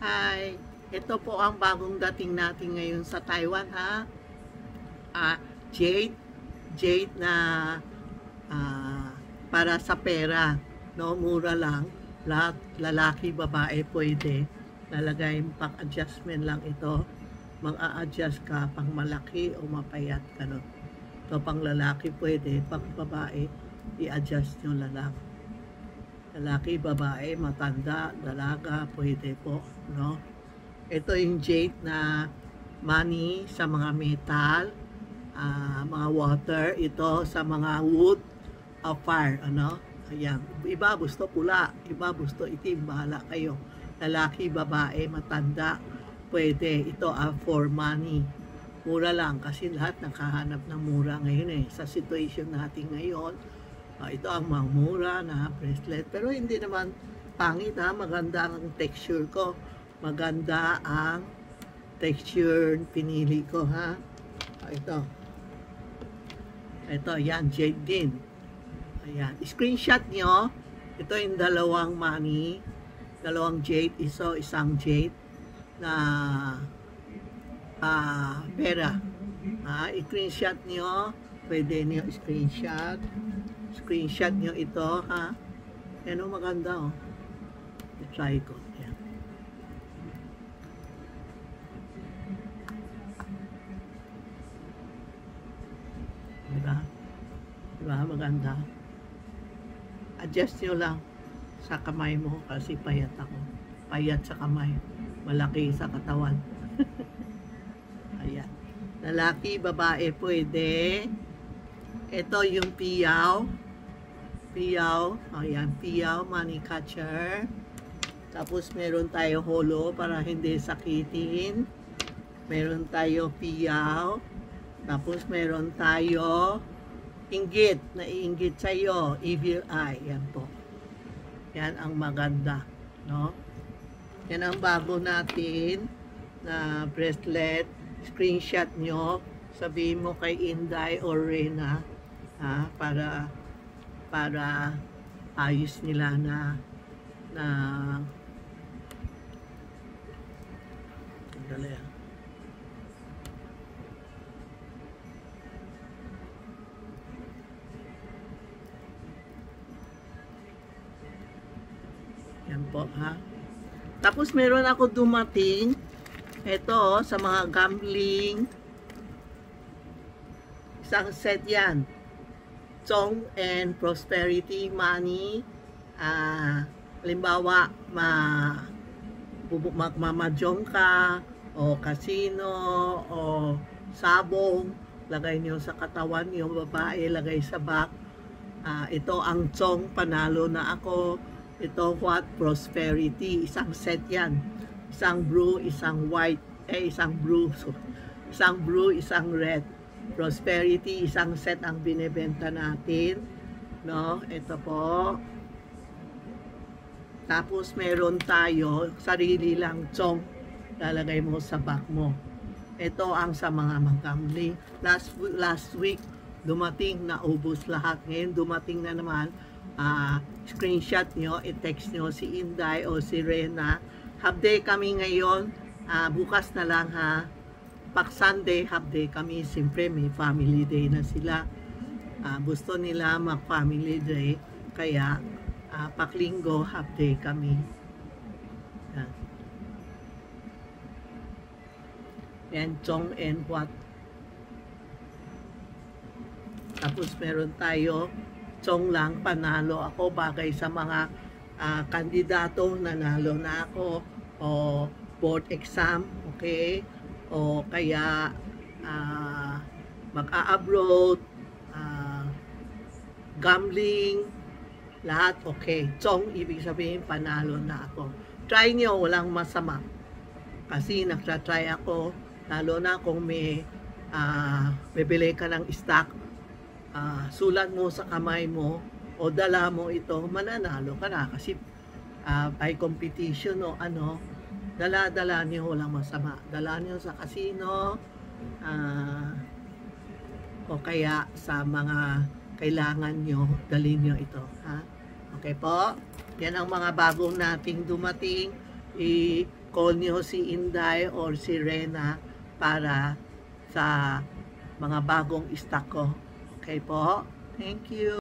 Hi, ito po ang bagong dating natin ngayon sa Taiwan, ha? Jade, jade na para sa pera, no? Mura lang, lahat lalaki, babae pwede. Lalagay pang adjustment lang ito. Mag-a-adjust ka pang malaki o mapayat ka, no? Ito pang lalaki pwede, pang babae i-adjust nyo lang. Lalaki, babae, matanda, dalaga, pwede po, no? Ito yung jade na money sa mga metal, mga water, ito sa mga wood of fire, ano? Ayan. Iba gusto pula, iba gusto itim, bahala kayo. Lalaki, babae, matanda, pwede. Ito for money. Mura lang kasi lahat nakahanap ng mura ngayon eh. Sa situation natin ngayon, ito ang mga mura na bracelet. Pero hindi naman pangit, ha. Maganda ang texture ko. Maganda ang texture pinili ko, ha. Ito. Ito, yan. Jade din. Ayan. Screenshot nyo. Ito yung dalawang money. Dalawang jade. Isang jade na pera. I-screenshot nyo. Pwede nyo screenshot. Screenshot nyo ito, ha? Yan o, maganda, oh. I-try ko. Yan. Diba? Diba? Maganda. Adjust nyo lang sa kamay mo kasi payat ako. Payat sa kamay. Malaki sa katawan. Ayan. Lalaki, babae, pwede. Ito yung piyaw. Piyaw. Ayan, piyaw, money catcher. Tapos meron tayo holo para hindi sakitin. Meron tayo piyaw. Tapos meron tayo inggit. Naiinggit sa'yo. Evil eye. Yan po. Yan ang maganda. No? Yan ang bago natin na bracelet. Screenshot nyo. Sabihin mo kay Inday or Rena, para ayos nila na dali. Yan po, ha. Tapos meron ako dumating ito sa mga gambling. Isang set yan. Chong and prosperity money. Halimbawa, magmamajong ka, o casino, o sabong, lagay nyo sa katawan, yung babae, lagay sa back. Ito ang chong, panalo na ako. Ito what? Prosperity. Isang set yan. Isang blue, isang white, isang blue, isang red. Prosperity, isang set ang binebenta natin, no? Ito po. Tapos meron tayo sarili lang chong, lalagay mo sa back mo. Ito ang sa mga mag-gambling. Last week dumating na ubos lahat. Ngayon dumating na naman. Screenshot nyo, i-text nyo si Inday o si Rena. Half day kami ngayon. Bukas na lang, ha. Pag Sunday, half day kami. Siyempre, may family day na sila. Gusto nila mag-family day. Kaya, pag Linggo, half day kami. Yan. Yan, chong and what. Tapos, meron tayo, chong lang, panalo ako. Bagay sa mga kandidato, nanalo na ako. O board exam, okay? O kaya mag-a-abroad, gambling, lahat okay. Chong, ibig sabihin panalo na ako. Try nyo, walang masama. Kasi nagtra-try ako, lalo na kung may bibili ka ng stock, sulat mo sa kamay mo o dala mo ito, mananalo ka na. Kasi by competition o ano, dala niyo, walang masama. Dala niyo sa casino, o kaya sa mga kailangan nyo, dalhin nyo ito. Ha? Okay po? Yan ang mga bagong nating dumating. call nyo si Inday or si Rena para sa mga bagong stock ko. Okay po? Thank you.